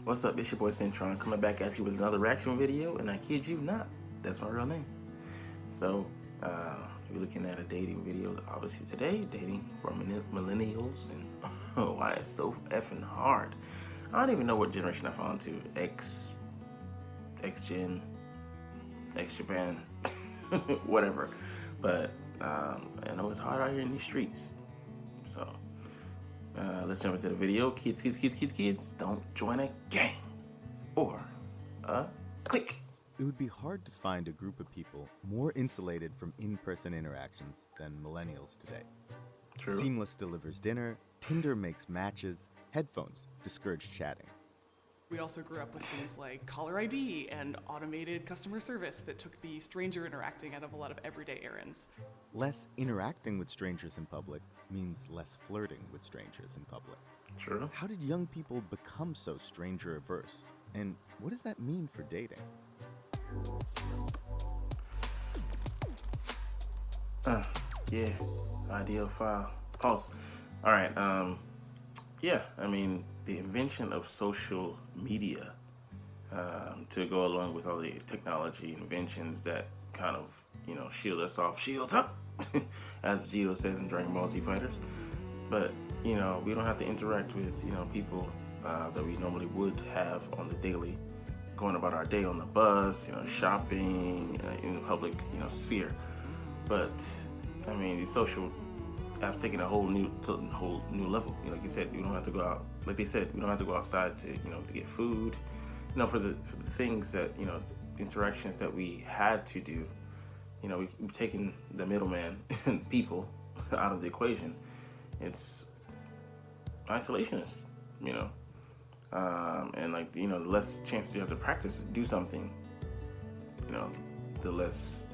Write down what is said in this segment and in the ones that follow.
What's up? It's your boy Cintron coming back at you with another reaction video, and I kid you not, that's my real name. So, we're looking at a dating video, obviously today, dating for millennials, and why it's so effing hard. I don't even know what generation I fall into. X-Gen, X-Japan, whatever. But I know it's hard out here in these streets. So, let's jump into the video. Kids, don't join a gang or a clique. It would be hard to find a group of people more insulated from in-person interactions than millennials today. True. Seamless delivers dinner, Tinder makes matches, headphones discourage chatting. We also grew up with things like caller ID and automated customer service that took the stranger interacting out of a lot of everyday errands. Less interacting with strangers in public means less flirting with strangers in public. True. How did young people become so stranger averse? And what does that mean for dating? Yeah, ideal file. Pause. All right. Yeah, I mean, the invention of social media to go along with all the technology inventions that kind of, shield us off, shields up, as Vegeta says in Dragon Ball Z Fighters. But, we don't have to interact with, people that we normally would have on the daily, going about our day on the bus, shopping, in the public, sphere. But, I mean, the social apps taking a whole new level. Like you said, you don't have to go out. Like they said, we don't have to go outside to to get food. For the things that interactions that we had to do. We've taken the middleman and people out of the equation. It's isolationist. And like the less chance you have to practice do something. The less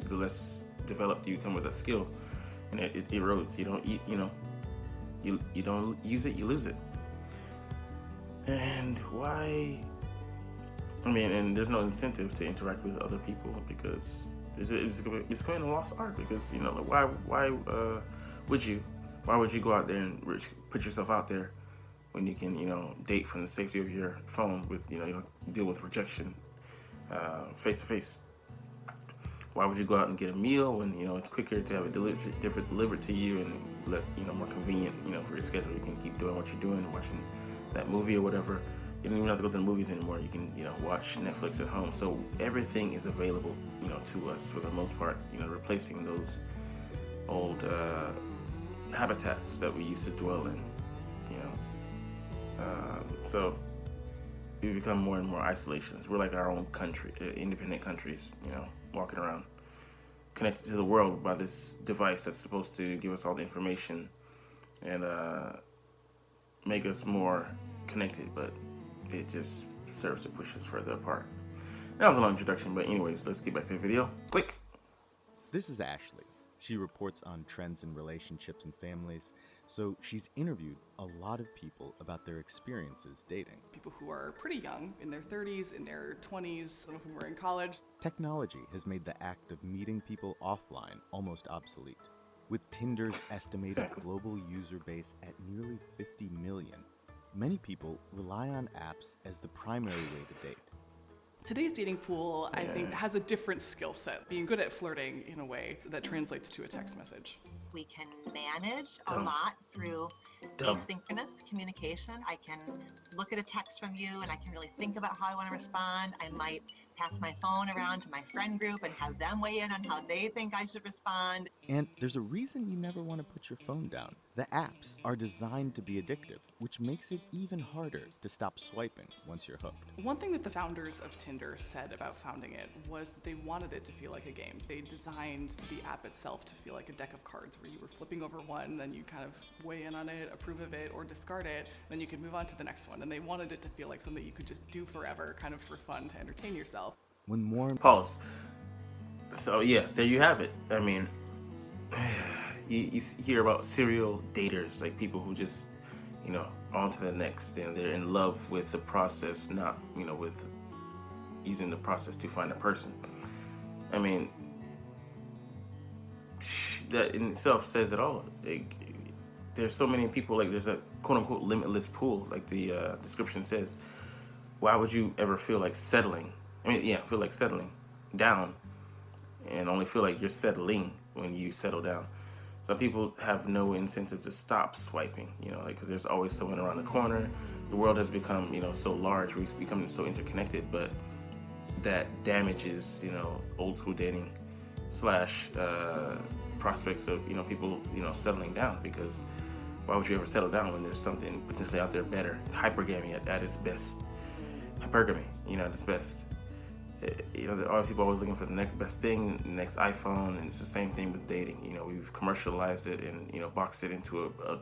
the less developed you become with that skill. And it erodes. You don't use it, you lose it. And why? I mean, and there's no incentive to interact with other people because it's becoming a lost art. Because why would you go out there and put yourself out there when you can date from the safety of your phone with you don't deal with rejection face to face. Why would you go out and get a meal when it's quicker to have it delivered to you and less more convenient for your schedule? You can keep doing what you're doing, watching that movie or whatever. You don't even have to go to the movies anymore. You can watch Netflix at home. So everything is available to us for the most part. Replacing those old habitats that we used to dwell in. So we become more and more isolationists. We're like our own country, independent countries, walking around connected to the world by this device that's supposed to give us all the information and make us more connected, but it just serves to push us further apart. That was a long introduction, but anyways, let's get back to the video. Quick! This is Ashley. She reports on trends in relationships and families, so she's interviewed a lot of people about their experiences dating. People who are pretty young, in their 30s, in their 20s, some of whom were in college. Technology has made the act of meeting people offline almost obsolete. With Tinder's estimated global user base at nearly 50 million, many people rely on apps as the primary way to date. Today's dating pool, I think, has a different skill set, being good at flirting in a way that translates to a text message. We can manage a lot through asynchronous communication. I can look at a text from you and I can really think about how I want to respond. I might pass my phone around to my friend group and have them weigh in on how they think I should respond. And there's a reason you never want to put your phone down. The apps are designed to be addictive, which makes it even harder to stop swiping once you're hooked. One thing that the founders of Tinder said about founding it was that they wanted it to feel like a game. They designed the app itself to feel like a deck of cards where you were flipping over one, then you kind of weigh in on it, approve of it, or discard it, then you could move on to the next one. And they wanted it to feel like something you could just do forever, kind of for fun, to entertain yourself. When more Pause. So yeah, there you have it. I mean, you hear about serial daters, like people who just, on to the next, and they're in love with the process, not, with using the process to find a person. I mean, that in itself says it all. There's so many people, like there's a quote-unquote limitless pool, like the description says. why would you ever feel like settling? I mean, yeah, feel like settling down and only feel like you're settling when you settle down. Some people have no incentive to stop swiping, you know, like, because there's always someone around the corner. The world has become, you know, so large, we've become so interconnected, but that damages, you know, old school dating slash prospects of, you know, people, you know, settling down, because why would you ever settle down when there's something potentially out there better? Hypergamy at its best. Hypergamy, you know, at its best. You know, there are people always looking for the next best thing, the next iPhone, and it's the same thing with dating. You know, we've commercialized it and, you know, boxed it into a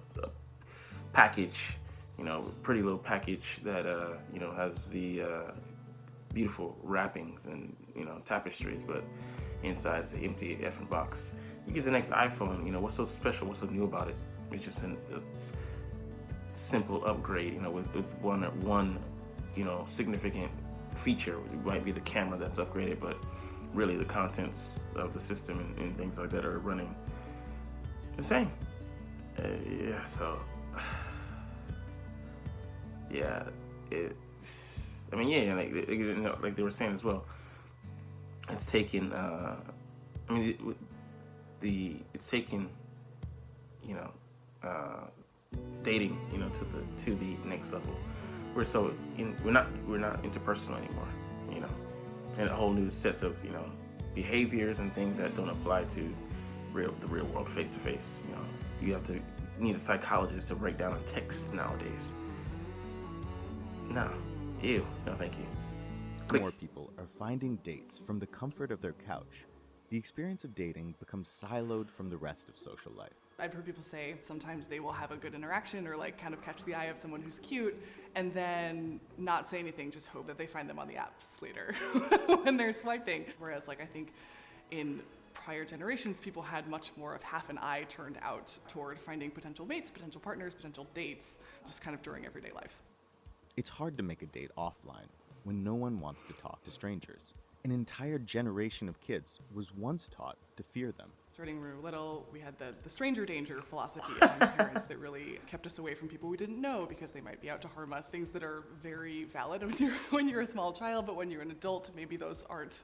package, you know, pretty little package that, you know, has the beautiful wrappings and, you know, tapestries, but inside it's an empty effing box. You get the next iPhone, you know, what's so special, what's so new about it? It's just a simple upgrade, you know, with one, you know, significant feature. It might be the camera that's upgraded, but really the contents of the system and things like that are running the same. Yeah, so yeah, it's, I mean, yeah, like, you know, like they were saying as well, it's taken, I mean, it's taken, you know, dating, you know, to the next level. We're not interpersonal anymore, you know, and a whole new sets of, you know, behaviors and things that don't apply to the real world, face to face. You know, you need a psychologist to break down a text nowadays. No, ew, no, thank you. Click. More people are finding dates from the comfort of their couch. The experience of dating becomes siloed from the rest of social life. I've heard people say sometimes they will have a good interaction or like kind of catch the eye of someone who's cute and then not say anything, just hope that they find them on the apps later when they're swiping. Whereas like I think in prior generations, people had much more of half an eye turned out toward finding potential mates, potential partners, potential dates, just kind of during everyday life. It's hard to make a date offline when no one wants to talk to strangers. An entire generation of kids was once taught to fear them. Starting when we were little, we had the stranger danger philosophy among parents that really kept us away from people we didn't know because they might be out to harm us. Things that are very valid when you're a small child, but when you're an adult, maybe those aren't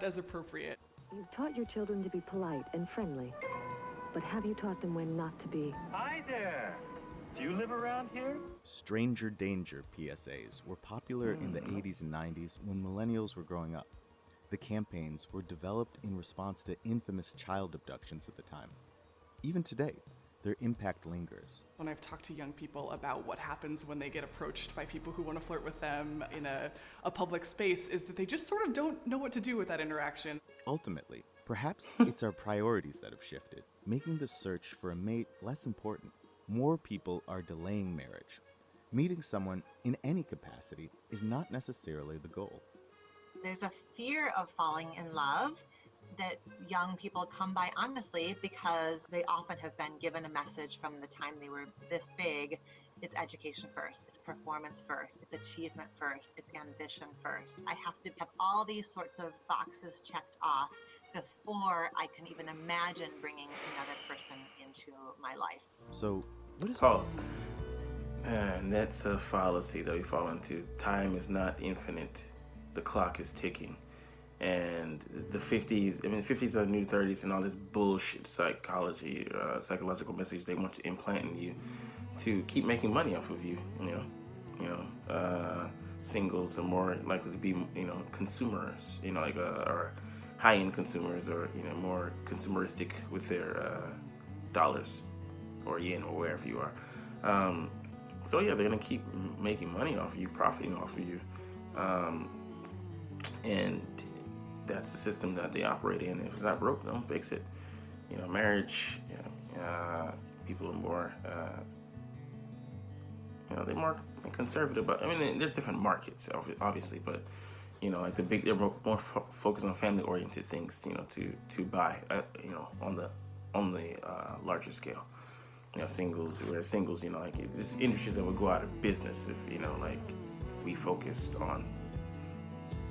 as appropriate. You've taught your children to be polite and friendly, but have you taught them when not to be? Hi there. Do you live around here? Stranger danger PSAs were popular in the 80s and 90s when millennials were growing up. The campaigns were developed in response to infamous child abductions at the time. Even today, their impact lingers. When I've talked to young people about what happens when they get approached by people who want to flirt with them in a public space, is that they just sort of don't know what to do with that interaction. Ultimately, perhaps it's our priorities that have shifted, making the search for a mate less important. More people are delaying marriage. Meeting someone in any capacity is not necessarily the goal. There's a fear of falling in love that young people come by honestly because they often have been given a message from the time they were this big. It's education first, it's performance first, it's achievement first, it's ambition first. I have to have all these sorts of boxes checked off before I can even imagine bringing another person into my life. So, what is Pause. And that's a fallacy that we fall into. Time is not infinite. The clock is ticking. And the 50s, I mean, the 50s are the new 30s and all this bullshit psychology, psychological message they want to implant in you to keep making money off of you, singles are more likely to be, consumers, like, or high-end consumers, or, more consumeristic with their dollars or yen or wherever you are. So yeah, they're gonna keep making money off of you, profiting off of you. And that's the system that they operate in. If it's not broke, don't fix it. Marriage, people are more, they're more conservative. But I mean, there's different markets, obviously. But like they're more focused on family-oriented things. To buy, on the larger scale. Singles, like this industry that would go out of business if like we focused on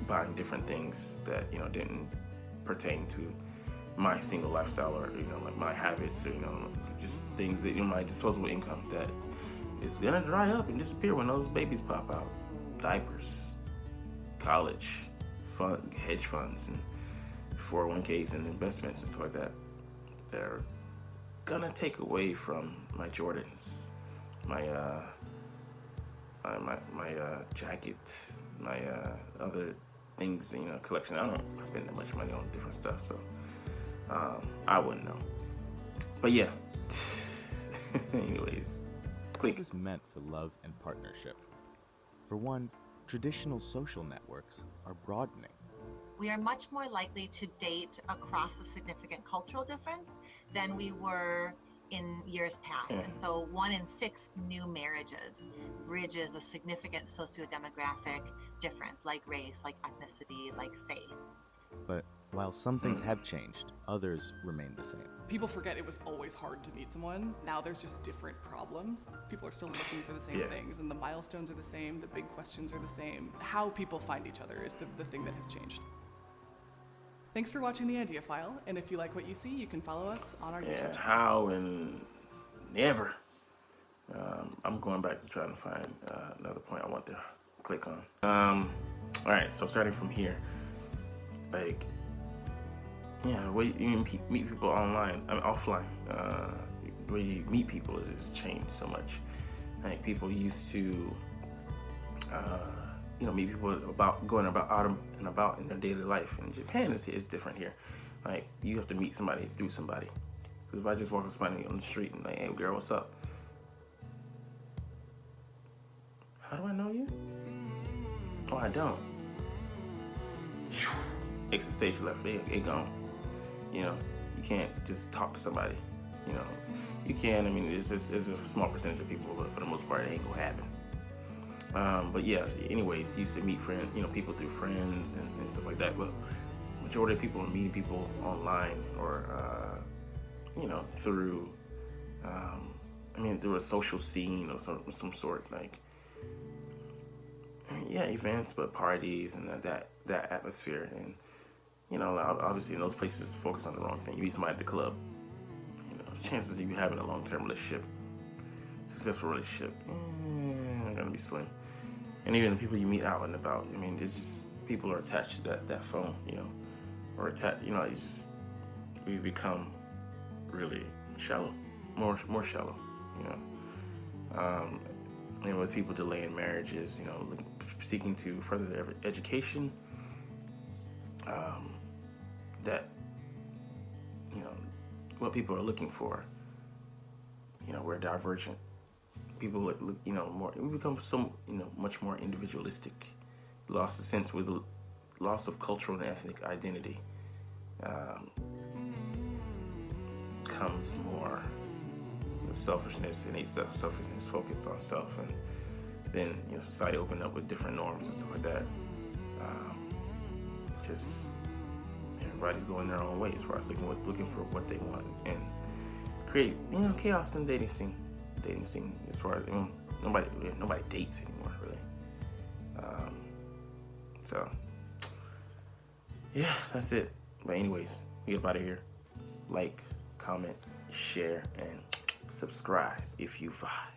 buying different things that didn't pertain to my single lifestyle, or like my habits, or just things that my disposable income that is gonna dry up and disappear when those babies pop out. Diapers, college hedge funds and 401ks and investments and stuff like that. They're gonna take away from my Jordans, my jacket, my other things, collection. I don't spend that much money on different stuff, so I wouldn't know. But yeah. Anyways, click. What is meant for love and partnership? For one, traditional social networks are broadening. We are much more likely to date across a significant cultural difference than we were in years past. Yeah. And so 1 in 6 new marriages bridges a significant sociodemographic difference, like race, like ethnicity, like faith. But while some things have changed, others remain the same. People forget it was always hard to meet someone. Now there's just different problems. People are still looking for the same things, and the milestones are the same, the big questions are the same. How people find each other is the thing that has changed. Thanks for watching The Idea File, and if you like what you see, you can follow us on our YouTube channel. How and never. I'm going back to trying to find another point I want to click on. All right, so starting from here, like, where you meet people online, offline, where you meet people has changed so much. Like, people used to, meet people going out and about in their daily life. In Japan, it's different here. Like, you have to meet somebody through somebody. Because if I just walk with somebody on the street and like, hey girl, what's up? How do I know you? Oh, I don't. Exit stage left, they gone. You can't just talk to somebody. You can. I mean, it's a small percentage of people, but for the most part, it ain't gonna happen. But yeah, anyways, you used to meet friends, people through friends and stuff like that. But majority of people are meeting people online or, through, through a social scene of some sort, like, events, but parties and that atmosphere. And, obviously in those places, focus on the wrong thing. You meet somebody at the club, chances of you having a long-term relationship, successful relationship, are gonna be slim. And even the people you meet out and about, it's just people are attached to that phone, or attached, we become really shallow, more shallow, and with people delaying marriages, seeking to further their education, that, what people are looking for, we're divergent. People look, more, we become so, much more individualistic, lost a sense with the loss of cultural and ethnic identity, comes more selfishness, innate selfishness, focus on self, and then, society opened up with different norms and stuff like that. Just everybody's going their own way as far as looking for what they want, and create, chaos in the dating scene as far as, nobody dates anymore, really. So yeah, that's it. But anyways, we get out of here. Like, comment, share, and subscribe if you vibe.